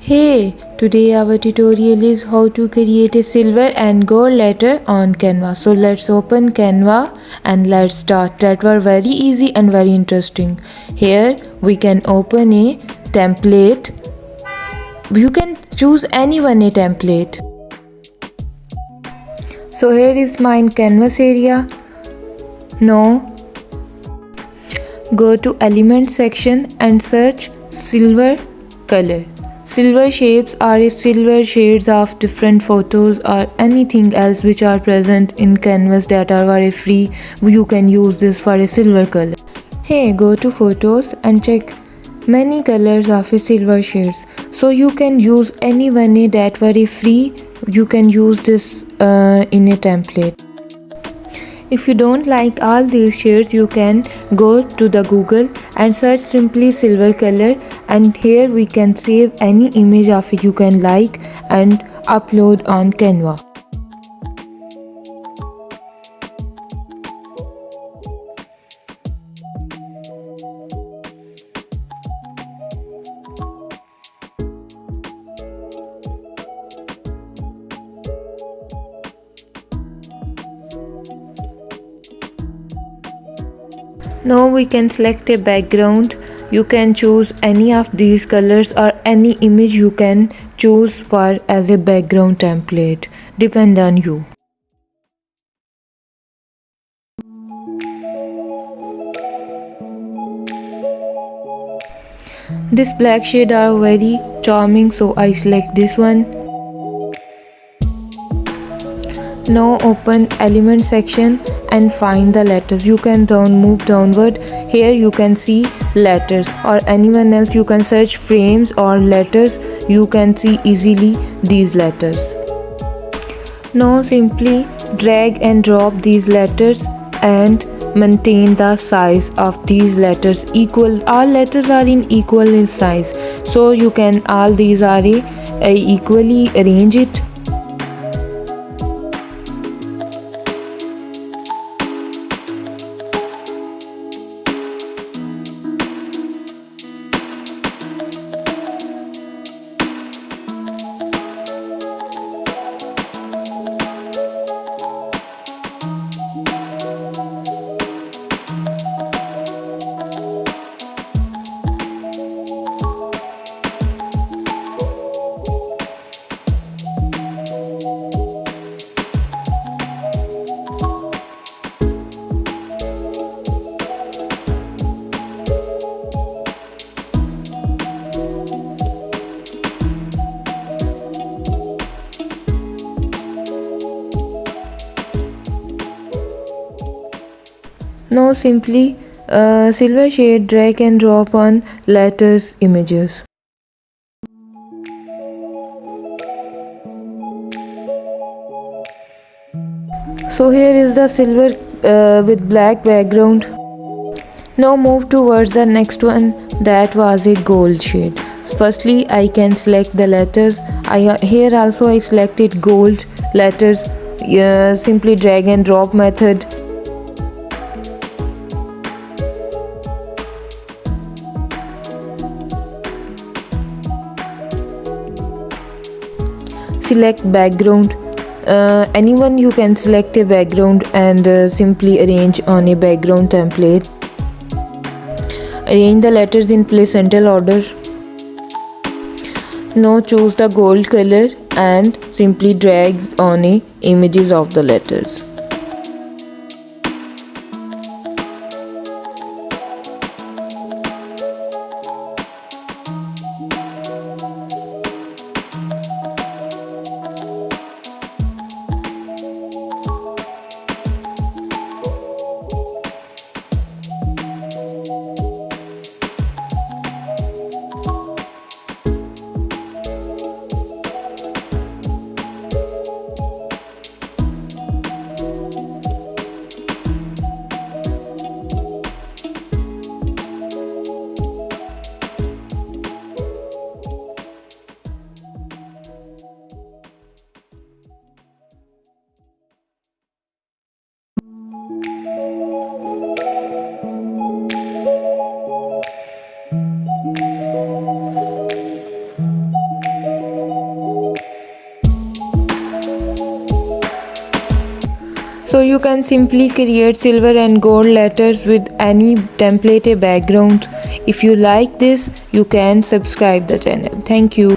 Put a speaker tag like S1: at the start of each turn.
S1: Hey, today our tutorial is how to create a silver and gold letter on Canva. So let's open Canva and let's start. That were very easy and very interesting. Here we can open a template. You can choose anyone a template. So here is my canvas area. Now go to element section and search silver color. Silver shapes are silver shades of different photos or anything else which are present in canvas that are very free. You can use this for a silver color. Hey, go to photos and check many colors of a silver shades. So you can use any one that very free. You can use this in a template. If you don't like all these shades, you can go to the Google and search simply silver color, and here we can save any image of it you can like and upload on Canva. Now we can select a background. You can choose any of these colors or any image you can choose for as a background template. Depend on you. This black shade are very charming, so I select this one. Now open element section and find the letters. You can move downward. Here you can see letters, or anyone else you can search frames or letters. You can see easily these letters. Now simply drag and drop these letters and maintain the size of these letters equal. All letters are in equal in size, so you can all these are equally arrange it. Now simply silver shade drag and drop on letters images. So here is the silver with black background. Now move towards the next one, that was a gold shade. Firstly I can select the letters. Here also I selected gold letters. Simply drag and drop method. Select background. Anyone you can select a background and simply arrange on a background template. Arrange the letters in placental order. Now choose the gold color and simply drag on images of the letters. So you can simply create silver and gold letters with any template background. If you like this, you can subscribe the channel. Thank you.